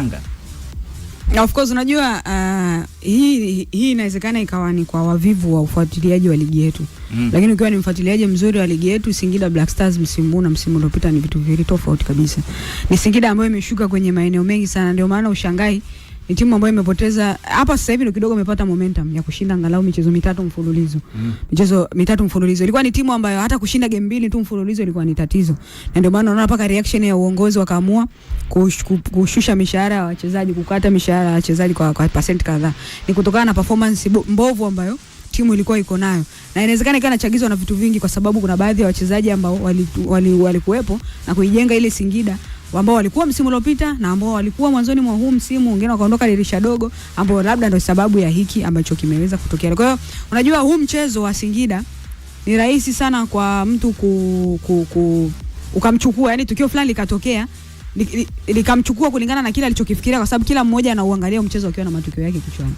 Yanga. Of course unajua hii inawezekana ikawa ni kwa wavivu wa ufuatiliaji wa ligi yetu. Lakini ukiwa ni mfuatiliaji mzuri wa ligi yetu, Singida Black Stars msimu huu na msimu uliopita ni vitu viwili tofauti kabisa. Ni Singida ambayo imeshuka kwenye maeneo mengi sana, ndio maana ushangai ni timu ambayo imepoteza hapa sasa hivi, ndio kidogo imepata momentum ya kushinda angalau michezo mitatu mfululizo. Michezo mitatu mfululizo. Ilikuwa ni timu ambayo hata kushinda game mbili tu mfululizo ilikuwa ni tatizo. Na ndio maana unaona paka reaction ya uongozi wakaamua kushusha mishahara ya wachezaji, kukata mishahara ya wachezaji kwa percent kadhaa. Ni kutokana na performance mbovu ambayo timu ilikuwa iko nayo. Na inawezekana ikawa inachagizwa na vitu vingi, kwa sababu kuna baadhi ya wachezaji ambao walikuwepo na kuijenga ile Singida ambao walikuwa msimu uliopita na ambao walikuwa mwanzoni mwa huu msimu, wengine wakaondoka dirisha dogo, ambao labda ndio sababu ya hiki ambacho kimeweza kutokea. Kwa hiyo unajua huu mchezo wa Singida ni rahisi sana kwa mtu ukamchukua, yani tukio fulani likatokea likamchukua kulingana na kile alichokifikiria, kwa sababu kila mmoja anauangalia mchezo akiwa na matukio yake kichwani.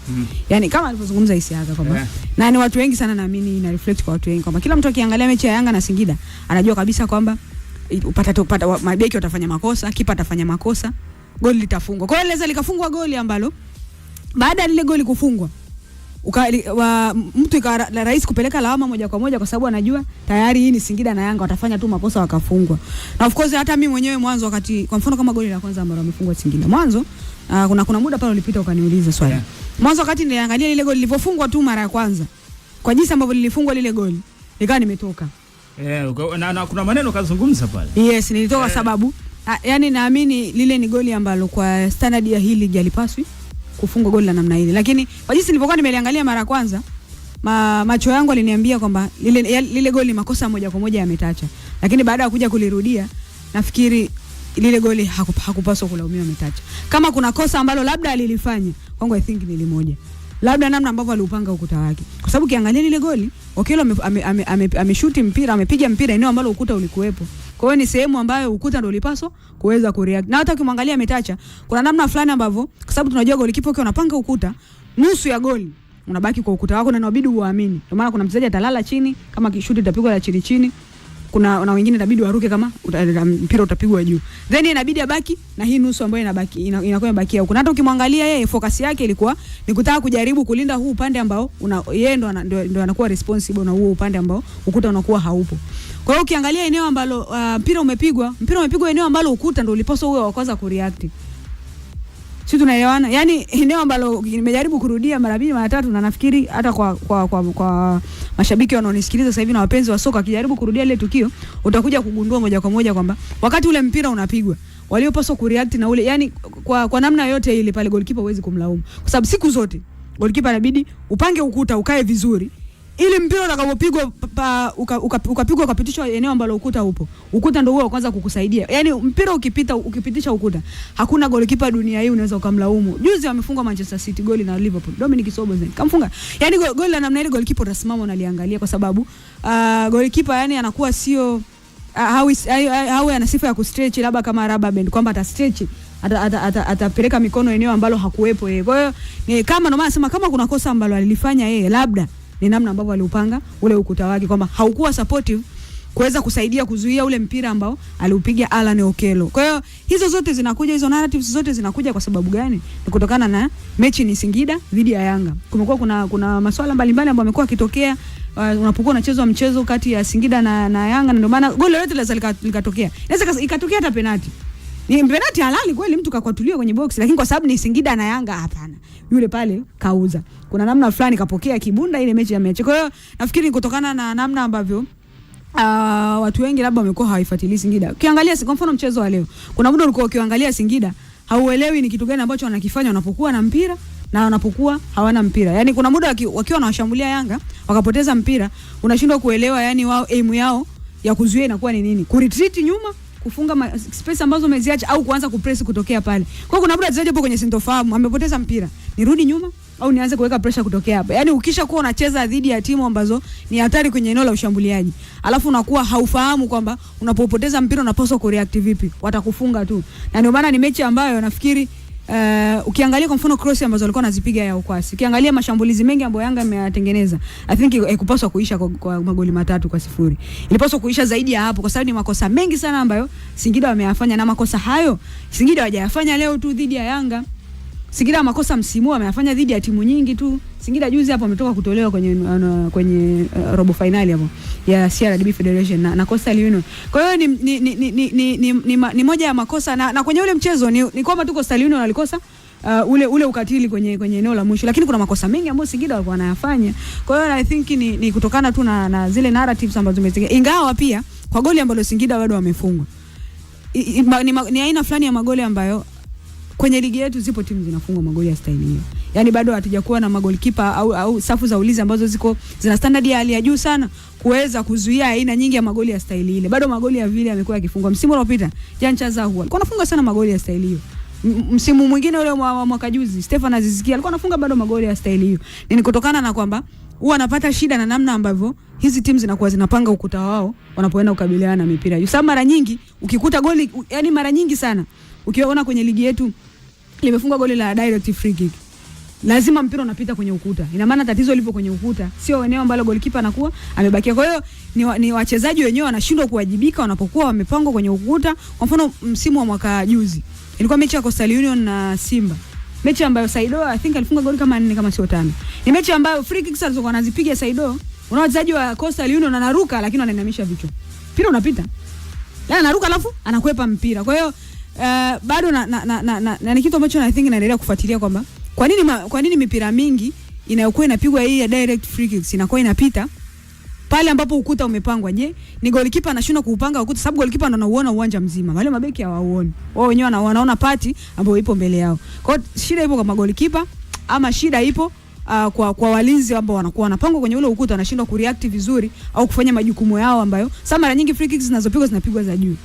Yani kama alivyozungumza Isiaka kwamba na ni watu wengi sana, naamini ina reflect kwa watu wengi kwamba kila mtu akiangalia mechi ya Yanga na Singida anajua kabisa kwamba upata mabeki watafanya makosa, kipa atafanya makosa, goli litafungwa. Kwa hiyo leza likafungwa goli ambalo baada ya lile goli kufungwa mtu ikawa rais kupeleka lawama moja kwa moja, kwa sababu anajua tayari hii ni Singida na Yanga watafanya tu makosa wakafungwa. Na of course hata mimi mwenyewe mwanzo, wakati kwa mfano kama goli la kwanza ambalo wamefungwa Singida mwanzo, kuna muda pale ulipita ukaniuliza swali. Mwanzo wakati niliangalia lile goli lilipofungwa tu mara ya kwanza, kwa jinsi ambavyo lilifungwa lile goli, nikawa nimetoka. Na kuna maneno kazungumza pale. Yes, nilitoka sababu yani naamini lile ni goli ambalo kwa standard ya hii ligi alipaswi kufungwa goli la namna ile. Lakini kwa jinsi nilipokuwa nimeliangalia mara ya kwanza, macho yangu aliniambia kwamba lile goli makosa moja kwa moja yametacha. Lakini baada ya kuja kulirudia, nafikiri lile goli hakupaswa kulaumiwa Metacha. Kama kuna kosa ambalo labda alilifanya, kwangu I think ni limoja. Labda namna ambavyo aliupanga ukuta wake. Kwa sababu kiangalia lile goli, Okello ameshuti mpira, amepiga mpira eneo ambalo ukuta ulikuwepo. Kwa hiyo ni sehemu ambayo ukuta ndio ulipaswa kuweza kureact. Na hata ukimwangalia Metacha, kuna namna fulani ambavyo, kwa sababu tunajua golikipa ukiwa unapanga ukuta, nusu ya goli unabaki kwa ukuta wako na inabidi uamini. Kwa maana kuna mchezaji atalala chini kama kishuti itapigwa la chini chini. Kuna wengine inabidi waruke kama mpira utapigwa juu. Then inabidi abaki na hii nusu ambayo inabaki inakuwa imebakia huko. Na hata ukimwangalia yeye, focus yake ilikuwa ni kutaka kujaribu kulinda huu upande ambao yeye ndo anakuwa responsible na huo upande ambao ukuta unakuwa haupo. Kwa hiyo ukiangalia eneo ambalo mpira umepigwa eneo ambalo ukuta ndo ulipaswa uwe wa kwanza kureact. Sisi tunaelewana? Yaani eneo ambalo nimejaribu kurudia mara 2 mara 3, na nafikiri hata kwa mashabiki wanaonisikiliza sasa hivi na wapenzi wa soka, kijaribu kurudia ile tukio utakuja kugundua moja kwa moja kwamba wakati ule mpira unapigwa waliopaswa kureact na ule, yani kwa namna yote ile pale goalkeeper huwezi kumlaumu, kwa sababu siku zote goalkeeper inabidi upange ukuta ukae vizuri ili mpira utakapopigwa ukapigwa ukapitishwa eneo ambalo ukuta upo. Ukuta ndio huo kwanza kukusaidia. Yaani mpira ukipitisha ukuta, hakuna goalkeeper dunia hii unaweza ukamlaumu. Juzi wamefunga Manchester City goli na Liverpool. Dominic Soboslai kamfunga. Yaani goli la namna ile goalkeeper utasimama unaliangalia, kwa sababu goalkeeper yani anakuwa sio hawe ana sifa ya kustretch, labda kama rubber band kwamba ata stretch atapeleka mikono eneo ambalo hakuepo yeye. Kwa hiyo ni kama ndio maana nasema kama kuna kosa ambalo alilifanya yeye, labda ni namna ambavyo aliupanga ule ukuta wake, kwamba haukuwa supportive kuweza kusaidia kuzuia ule mpira ambao aliupiga Alan Okello. Kwa hiyo hizo zote zinakuja, hizo narratives zote zinakuja kwa sababu gani? Ni kutokana na mechi ni Singida dhidi ya Yanga. Kumekuwa kuna masuala mbalimbali ambayo yamekuwa kitokea unapokuwa unachezwa mchezo kati ya Singida na Yanga, na ndio maana goli lote likatokea. Inaweza ikatokea hata penalty. Ni penalty halali kweli, mtu kakwatuliwa kwenye box, lakini kwa sababu ni Singida na Yanga, hapana. Yule pale kauza. Kuna namna fulani kapokea kibunda ile mechi ya mechi. Kwa hiyo nafikiri kutokana na namna ambavyo watu wengi labda wamekuwa hawaifuatilii Singida. Ukiangalia kwa mfano mchezo wa leo, kuna muda ulikuwa ukiangalia Singida hauelewi ni kitu gani ambacho wanakifanya wanapokuwa na mpira na wanapokuwa hawana mpira. Yaani kuna muda wakiwa wanawashambulia Yanga wakapoteza mpira, unashindwa kuelewa yani wao aim yao ya kuzuia inakuwa ni nini? Kuretreat nyuma, kufunga space ambazo umeziacha, au kuanza kupress kutokea pale. Kwa kuna muda wachezaji hapo kwenye sintofahamu, amepoteza mpira, nirudi nyuma au nianze kuweka pressure kutokea hapa. Yaani ukisha kuwa unacheza dhidi ya timu ambazo ni hatari kwenye eneo la ushambuliaji, alafu unakuwa haufahamu kwamba unapopoteza mpira unapaswa kureact vipi, watakufunga tu. Na ndio maana ni mechi ambayo nafikiri ukiangalia kwa mfano cross ambazo walikuwa wanazipiga ya ukwasi, ukiangalia mashambulizi mengi ambayo Yanga imeyatengeneza, I think ikupaswa kuisha kwa magoli 3-0. Ilipaswa kuisha zaidi ya hapo, kwa sababu ni makosa mengi sana ambayo Singida wameyafanya, na makosa hayo Singida hawajayafanya leo tu dhidi ya Yanga. Singida makosa msimu wameyafanya dhidi ya timu nyingi tu. Singida juzi hapo ametoka kutolewa kwenye robo finali hapo ya CRDB Federation na Coastal Union. Kwa hiyo ni moja ya makosa na kwenye ule mchezo ni kwamba tu Coastal Union walikosa ule ukatili kwenye eneo la mwisho, lakini kuna makosa mengi ambayo Singida walikuwa wanayafanya. Kwa hiyo I think ni kutokana tu na zile narratives ambazo zimetengenezwa. Ingawa pia kwa goli ambalo Singida bado wamefungwa, ni aina fulani ya magoli ambayo kwenye ligi yetu zipo timu zinafungwa magoli ya style hiyo. Yaani bado hatujakuwa na magolikipa au safu za ulinzi ambazo zina standard ya hali ya juu sana kuweza kuzuia aina nyingi ya magoli ya style ile. Bado magoli ya vile yamekuwa yakifungwa. Msimu uliopita Jan Chazahu alikuwa anafunga sana magoli ya style hiyo. Msimu mwingine ule mwaka juzi Stefan Azizikia alikuwa anafunga bado magoli ya style hiyo. Ni kutokana na kwamba huwa anapata shida na namna ambavyo hizi timu zinakuwa zinapanga ukuta wao wanapoenda kukabiliana na mipira. Yusa mara nyingi ukikuta goli, yani mara nyingi sana ukiona kwenye ligi yetu limefunga goli la direct free kick, lazima mpira unapita kwenye ukuta. Ina maana tatizo lipo kwenye ukuta, sio eneo ambalo golikipa anakuwa amebakia. Kwa hiyo ni wachezaji wenyewe wanashindwa kuwajibika wanapokuwa wamepangwa kwenye ukuta. Kwa mfano msimu wa mwaka juzi ilikuwa mechi ya Coastal Union na Simba, mechi ambayo Saido I think alifunga goli kama 4 kama sio 5. Ni mechi ambayo free kicks alizokuwa anazipiga Saido, una wachezaji wa Coastal Union anaruka lakini wanainamisha vichwa, mpira unapita, na anaruka alafu anakwepa mpira. Kwa hiyo bado na ni kitu ambacho I think naendelea kufuatilia kwamba kwa nini mipira mingi inayokuwa inapigwa hii ya direct free kicks inakuwa inapita pale ambapo ukuta umepangwa. Je, ni golikipa anashindwa kuupanga ukuta? Sababu golikipa ndo anauona uwanja mzima, wale mabeki hawauoni, wao wenyewe wanaona pati ambayo ipo mbele yao. Kwa hiyo shida ipo kwa golikipa ama shida ipo kwa walinzi ambao wanakuwa wanapangwa kwenye ule ukuta, wanashindwa kureact vizuri au kufanya majukumu yao ambayo sasa mara nyingi free kicks zinapigwa za juu.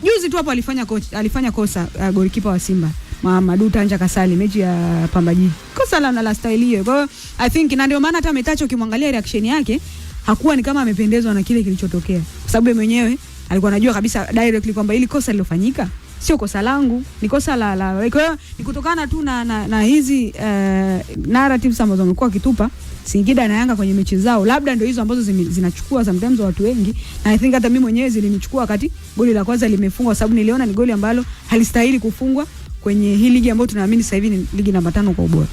Juzi tu hapo alifanya kosa golikipa wa Simba Mamadou Tanja Kasali mechi ya Pamba Jiji, kosa la style hiyo. Kwa hiyo I think na ndio maana hata Metacho ukimwangalia reaction yake hakuwa ni kama amependezwa na kile kilichotokea, kwa sababu yeye mwenyewe alikuwa anajua kabisa directly kwamba hili kosa lilofanyika sio kosa langu, ni kosa la. Kwa hiyo ni kutokana tu na hizi narratives ambazo wamekuwa kitupa Singida na Yanga kwenye mechi zao, labda ndio hizo ambazo zinachukua sometimes watu wengi, na I think hata mimi mwenyewe zilinichukua wakati goli la kwanza limefungwa, sababu niliona ni goli ambalo halistahili kufungwa kwenye hii ligi ambayo tunaamini sasa hivi ni ligi namba 5 kwa ubora.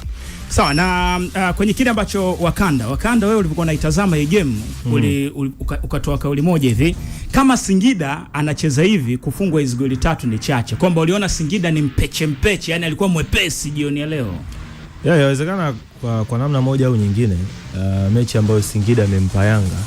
Sawa na kwenye kile ambacho Wakanda wewe ulipokuwa unaitazama hii game ukatoa kauli moja hivi, kama Singida anacheza hivi kufungwa hizo goli 3 ni chache, kwamba uliona Singida ni mpeche, yani alikuwa mwepesi jioni ya leo. Yawezekana kwa namna moja au nyingine mechi ambayo Singida imempa Yanga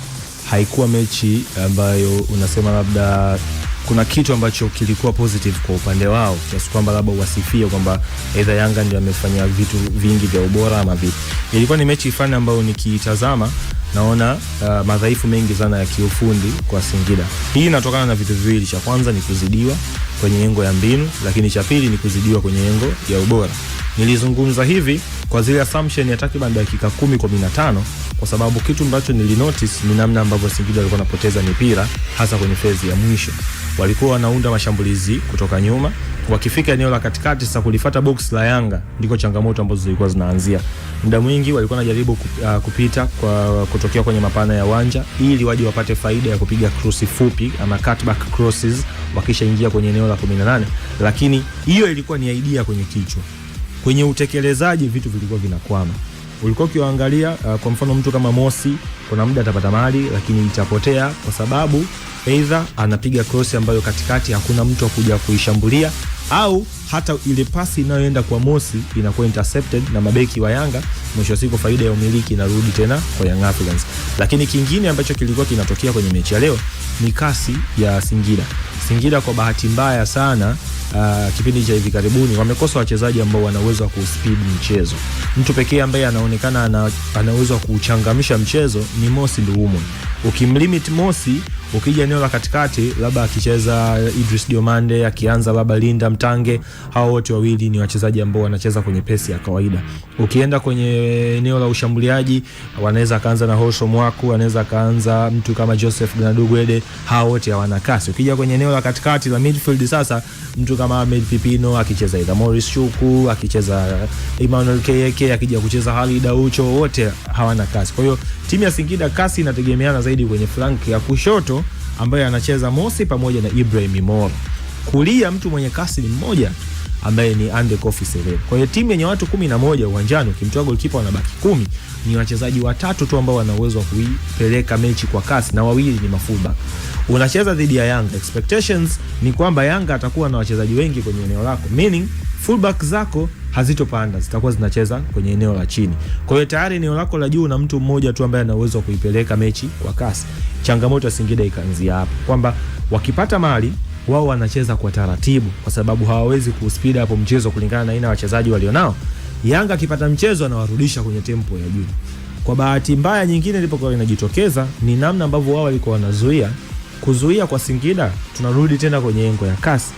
haikuwa mechi ambayo unasema labda kuna kitu ambacho kilikuwa positive kwa upande wao, kiasi kwamba labda wasifie kwamba either Yanga ndio amefanya vitu vingi vya ubora ama vipi. Ilikuwa ni mechi fulani ambayo nikitazama naona madhaifu mengi sana ya kiufundi kwa Singida. Hii inatokana na vitu viwili. Cha kwanza ni kuzidiwa kwenye engo ya mbinu, lakini cha pili ni kuzidiwa kwenye engo ya ubora. Nilizungumza hivi kwa zile assumption ya takriban dakika 10 kwa 15, kwa sababu kitu ambacho nilinotice ni namna ambavyo Singida walikuwa wanapoteza mipira hasa kwenye phase ya mwisho. Walikuwa wanaunda mashambulizi kutoka nyuma, wakifika eneo la katikati sasa kulifuata box la Yanga ndiko changamoto ambazo zilikuwa zinaanzia. Muda mwingi walikuwa wanajaribu kupita kwa kutokea kwenye mapana ya uwanja ili waje wapate faida ya kupiga cross fupi ama cutback crosses wakishaingia kwenye eneo la 18, lakini hiyo ilikuwa ni idea kwenye kichwa. Kwenye utekelezaji vitu vilikuwa vinakwama. Ulikuwa ukiangalia kwa mfano mtu kama Mosi kuna muda atapata mali lakini itapotea kwa sababu either anapiga cross ambayo katikati hakuna mtu wa kuja kuishambulia, au hata ile pasi inayoenda kwa Mosi inakuwa intercepted na mabeki wa Yanga. Mwisho wa siku faida ya umiliki inarudi tena kwa Young Africans. Lakini kingine ambacho kilikuwa kinatokea kwenye mechi ya leo ni kasi ya Singida kwa bahati mbaya sana kipindi cha hivi karibuni wamekosa wachezaji ambao wana uwezo wa kuspeed mchezo. Mtu pekee ambaye anaonekana ana uwezo wa kuchangamisha mchezo ni Mosi Nduumo. Ukimlimit Mosi, ukija eneo la katikati labda akicheza Idris Diomande, akianza labda Linda Mtange, hao wote wawili ni wachezaji ambao wanacheza kwenye pesi ya kawaida. Ukienda kwenye eneo la ushambuliaji, wanaweza kaanza na Hoso Mwaku, wanaweza kaanza mtu kama Joseph Gnadugwede, hao wote hawana kasi. Ukija kwenye eneo la katikati la midfield sasa, mtu kama Ahmed Pipino akicheza ida Morris Chuku, akicheza Emmanuel Keke, akija kucheza Hali Daucho, wote hawana kasi. Kwa hiyo timu ya Singida kasi inategemeana zaidi kwenye flank ya kushoto ambaye anacheza Mosi pamoja na Ibrahim Moro. Kulia mtu mwenye kasi ni mmoja ambaye ni Ande Kofi Sele. Kwa hiyo timu yenye watu 11 uwanjani, ukimtoa goalkeeper wanabaki 10, ni wachezaji watatu tu ambao wana uwezo wa kuipeleka mechi kwa kasi na wawili ni mafullback. Unacheza dhidi ya Yanga, expectations ni kwamba Yanga atakuwa na wachezaji wengi kwenye eneo lako, meaning fullback zako hazitopanda, zitakuwa zinacheza kwenye eneo la chini. Kwa hiyo tayari eneo lako la juu na mtu mmoja tu ambaye ana uwezo wa kuipeleka mechi kwa kasi. Changamoto ya Singida ikaanzia hapo kwamba wakipata mali wao wanacheza kwa taratibu kwa sababu hawawezi kuspeed up mchezo kulingana na aina ya wachezaji walionao. Yanga akipata mchezo anawarudisha kwenye tempo ya juu. Kwa bahati mbaya nyingine ilipokuwa inajitokeza ni namna ambavyo wao walikuwa kuzuia kwa Singida. Tunarudi tena kwenye engo ya kasi.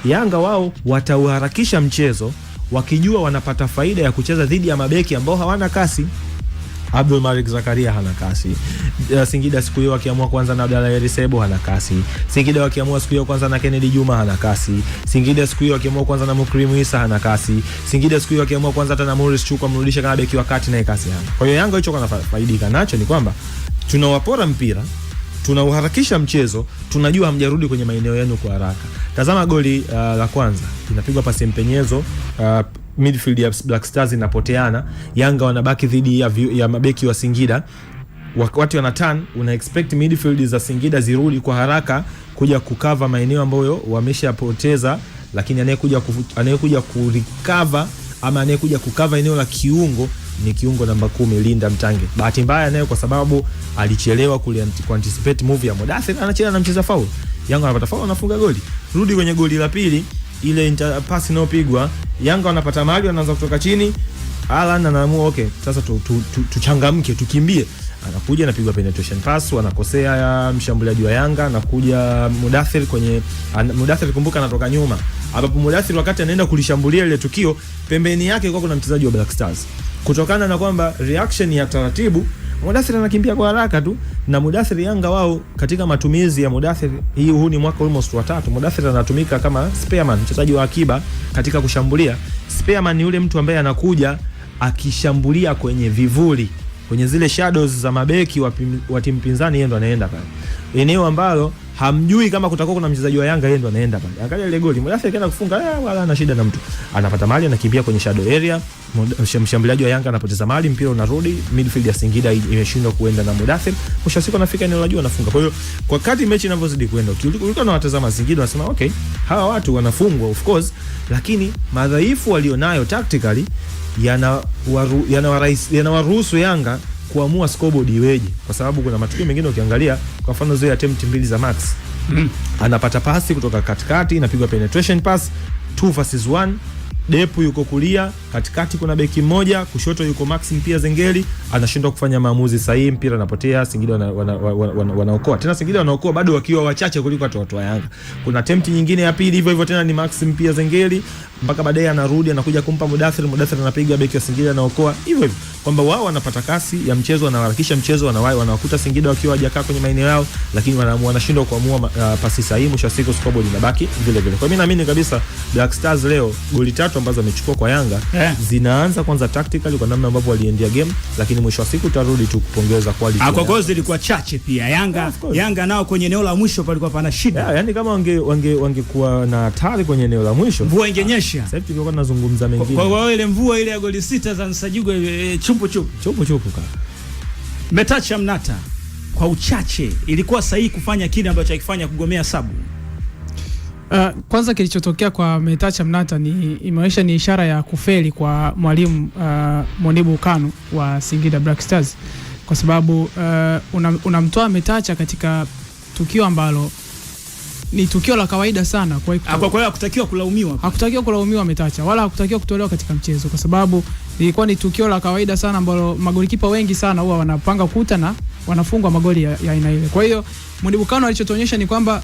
Yanga wao watauharakisha mchezo wakijua wanapata faida ya kucheza dhidi ya mabeki ambao hawana kasi. Abdul Malik Zakaria hana kasi. Singida siku hiyo wakiamua kwanza na Abdalla Elisebo hana kasi. Singida wakiamua siku hiyo kwanza na Kennedy Juma hana kasi. Singida siku hiyo wakiamua kwanza na Mukrimu Isa hana kasi. Singida siku hiyo wakiamua kwanza hata na Morris Chuku amrudisha kama beki wakati naye kasi hana. Kwa hiyo Yanga hicho kana faidika nacho ni kwamba tunawapora mpira, tunauharakisha mchezo, tunajua hamjarudi kwenye maeneo yenu kwa haraka. Tazama goli la kwanza, inapigwa pasi mpenyezo, midfield ya Black Stars inapoteana, Yanga wanabaki dhidi ya mabeki wa Singida. Wakati wana turn, una expect midfield za Singida zirudi kwa haraka kuja kukava maeneo ambayo wameshapoteza, lakini anayekuja kurecover ama anayekuja kukava eneo la kiungo ni kiungo namba 10 Linda Mtange. Bahati mbaya nayo kwa sababu alichelewa anticipate move ya Mudathir, anacheza na mcheza foul. Yanga wanapata foul, wanafunga goli. Rudi kwenye goli la pili, ile pass inayopigwa, Yanga wanapata mali, wanaanza kutoka chini. Alan anaamua okay, sasa tuchangamke, tukimbie. Anakuja anapigwa penetration pass, wanakosea ya mshambuliaji wa Yanga, anakuja Mudathir Mudathir kumbuka anatoka nyuma. Hapo Mudathir wakati anaenda kulishambulia ile tukio, pembeni yake kuna mchezaji wa Black Stars. Kutokana na kwamba reaction ya taratibu, Mudathir anakimbia kwa haraka tu, na Mudathir Yanga wao katika matumizi ya Mudathir, huu ni mwaka almost wa 3, Mudathir anatumika kama spareman, mchezaji wa akiba katika kushambulia. Spareman ni yule mtu ambaye anakuja akishambulia kwenye vivuli, kwenye zile shadows za mabeki wa timu pinzani, yeye ndo anaenda pale. Eneo ambalo hamjui kama kutakuwa kuna mchezaji wa Yanga, yeye ndo anaenda pale. Angalia ile goli, Mudathir kaenda kufunga, wala ana shida na mtu. Anapata mali, anakimbia kwenye shadow area, mshambuliaji wa Yanga anapoteza mali, mpira unarudi, midfield ya Singida imeshindwa kuenda na Mudathir. Mwisho siku anafika eneo la juu anafunga. Kwa hiyo kwa kadri mechi inavyozidi kwenda, ulikuwa unawatazama Singida unasema okay, hawa watu wanafungwa of course, lakini madhaifu walionayo tactically yanawaruhusu Yanga kuamua scoreboard iweje, kwa sababu kuna matukio mengine ukiangalia, kwa mfano zile attempt mbili za Max, anapata pasi kutoka katikati, inapigwa penetration pass 2 versus 1, Depu yuko kulia, katikati kuna beki mmoja, kushoto yuko Maxim pia Zengeli, anashindwa kufanya maamuzi sahihi, mpira unapotea, Singida wanaokoa. Tena Singida wanaokoa bado wakiwa wachache kuliko watu wa Yanga. Kuna attempt nyingine ya pili hivyo tena ni Maxim pia Zengeli, mpaka baadaye anarudi anakuja kumpa Mudathir anapiga beki wa Singida anaokoa. Hivyo kwamba wao wanapata kasi ya mchezo, wanaharakisha mchezo, wanawakuta Singida wakiwa hawajakaa kwenye maeneo yao, lakini wanashindwa kuamua pasi sahihi, mwisho siku scoreboard inabaki vile vile. Kwa mimi naamini kabisa Black Stars leo goli 3 ambazo amechukua kwa Yanga zinaanza kwanza tactically kwa namna ambavyo waliendea game, lakini mwisho wa siku tutarudi tu kupongeza quality. Kwa goals zilikuwa chache pia. Yanga nao kwenye eneo la mwisho palikuwa pana shida. Yaani kama wangekuwa na hatari kwenye eneo la mwisho, mvua ingenyesha. Sasa hivi tulikuwa tunazungumza mengine. Kwa ile mvua ile ya goli 6 za Nsajigwa chupu kaka. Metacha Mnata kwa uchache ilikuwa sahihi kufanya kile ambacho akifanya kugomea sabu. Kwanza kilichotokea kwa Metacha Mnata imeonyesha ni ishara ya kufeli kwa mwalimu Monibu Kanu wa Singida Black Stars, kwa sababu unamtoa Metacha katika tukio ambalo ni tukio la kawaida sana kwa hiyo hakutakiwa kulaumiwa. Hakutakiwa kulaumiwa Metacha wala hakutakiwa kutolewa katika mchezo kwa sababu ilikuwa ni tukio la kawaida sana ambalo magolikipa wengi sana huwa wanapanga kuta na wanafungwa magoli ya aina ile. Kwa hiyo Modibo Kanu alichotuonyesha ni kwamba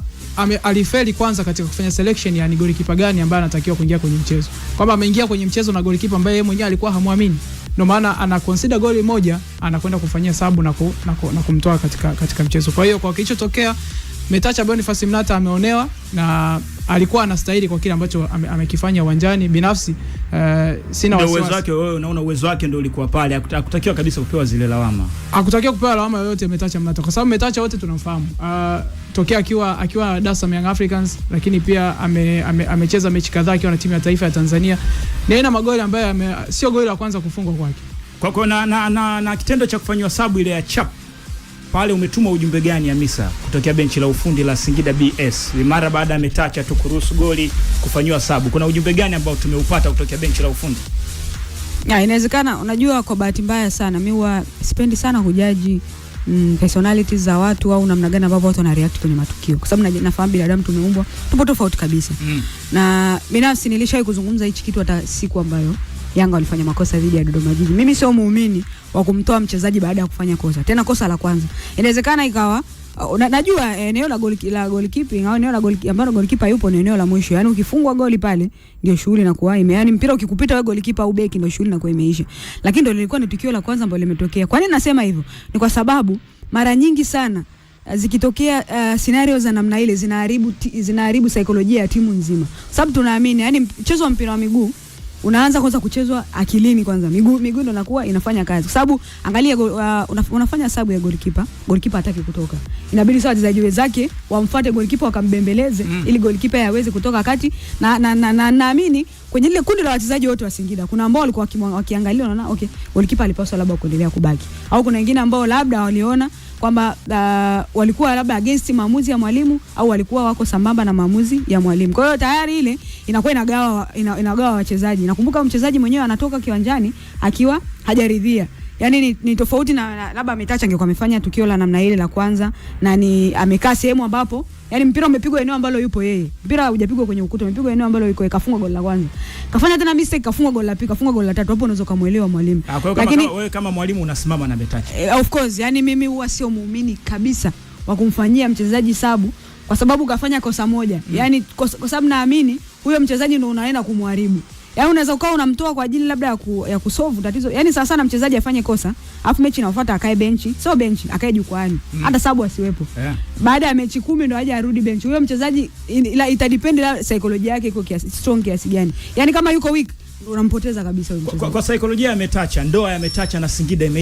alifeli kwanza katika kufanya selection ya ni golikipa gani ambaye anatakiwa kuingia kwenye mchezo. Kwamba ameingia kwenye mchezo na golikipa ambaye yeye mwenyewe alikuwa hamuamini. Ndio maana ana consider goli moja anakwenda kufanyia sabu na kumtoa katika mchezo. Kwa hiyo kwa kilichotokea Metacha Boniface Mnata ameonewa na alikuwa anastahili kwa kile ambacho amekifanya uwanjani. Binafsi sina wasiwasi. Uwezo wake wewe unaona uwezo wake ndio ulikuwa pale, hakutakiwa kabisa kupewa zile lawama. Hakutakiwa kupewa lawama yoyote Metacha Mnata kwa sababu Metacha wote tunamfahamu. Tokea akiwa Dar es Salaam Young Africans, lakini pia amecheza mechi kadhaa akiwa na timu ya taifa ya Tanzania. Ni aina magoli ambayo sio goli la kwanza kufungwa kwake. Kwa na kitendo cha kufanywa sabu ile ya chap pale, umetuma ujumbe gani ya Misa kutokea benchi la ufundi la Singida BS mara baada ya Metacha tu kuruhusu goli kufanywa sabu? Kuna ujumbe gani ambao tumeupata kutokea benchi la ufundi? Inawezekana, unajua kwa bahati mbaya sana mimi huwa sipendi sana kujaji personalities za watu au namna gani ambavyo watu wana react kwenye matukio, kwa sababu nafahamu binadamu tumeumbwa tupo tofauti kabisa. Na binafsi nilishawahi kuzungumza hichi kitu hata siku ambayo Yanga walifanya makosa dhidi ya Dodoma Jiji. Mimi sio muumini wa kumtoa mchezaji baada ya kufanya kosa. Tena kosa la kwanza. Inawezekana ikawa najua eneo la goalkeeping au eneo la ambalo goalkeeper yupo ni eneo la mwisho. Yaani ukifungwa goli pale ndio shughuli inakuwa yaani mpira ukikupita wewe goalkeeper au beki ndio shughuli inakuwa imeisha. Lakini ndio lilikuwa ni tukio la kwanza ambalo limetokea. Kwa nini nasema hivyo? Ni kwa sababu mara nyingi sana zikitokea scenario za namna ile zinaharibu saikolojia ya timu nzima. Sababu tunaamini yani mchezo wa mpira wa miguu unaanza kwanza kuchezwa akilini kwanza. Miguu ndio inakuwa inafanya kazi. Kwa sababu angalia unafanya sabu ya goalkeeper hataki kutoka. Inabidi sasa wachezaji wenzake wamfuate goalkeeper wakambembeleze ili goalkeeper yaweze kutoka kati na naamini kwenye ile kundi la wachezaji wote wa Singida kuna ambao walikuwa wakiangalia wanaona okay goalkeeper alipaswa labda kuendelea kubaki. Au kuna wengine ambao labda waliona kwamba walikuwa labda against maamuzi ya mwalimu au walikuwa wako sambamba na maamuzi ya mwalimu. Kwa hiyo tayari ile inakuwa inagawa wachezaji. Nakumbuka mchezaji mwenyewe anatoka kiwanjani akiwa hajaridhia. Yaani ni tofauti na labda Metacha angekuwa amefanya tukio la namna ile la kwanza na ni amekaa sehemu ambapo yani mpira umepigwa eneo ambalo yupo yeye. Mpira hujapigwa kwenye ukuta, umepigwa eneo ambalo yuko, kafunga goli la kwanza. Kafanya tena mistake, kafunga goli la pili, kafunga goli la tatu. Hapo unaweza kumuelewa mwalimu. Lakini wewe kama mwalimu unasimama na Metacha. Of course, yani mimi huwa sio muumini kabisa wa kumfanyia mchezaji sabu kwa sababu kafanya kosa moja. Yani kwa sababu naamini huyo mchezaji ndio unaenda kumharibu. Yaani unaweza ukawa unamtoa kwa ajili labda ya kusolve tatizo. Yaani sana sana mchezaji afanye kosa, afu mechi inafuata akae benchi, sio benchi, akae jukwani. Hata sababu asiwepo. Baada ya mechi 10 ndio aje arudi benchi. Huyo mchezaji itadepend la saikolojia yake iko kiasi strong kiasi gani. Yaani kama yuko weak unampoteza kabisa huyo mchezaji. Kwa saikolojia ya Metacha, ndoa ya Metacha na Singida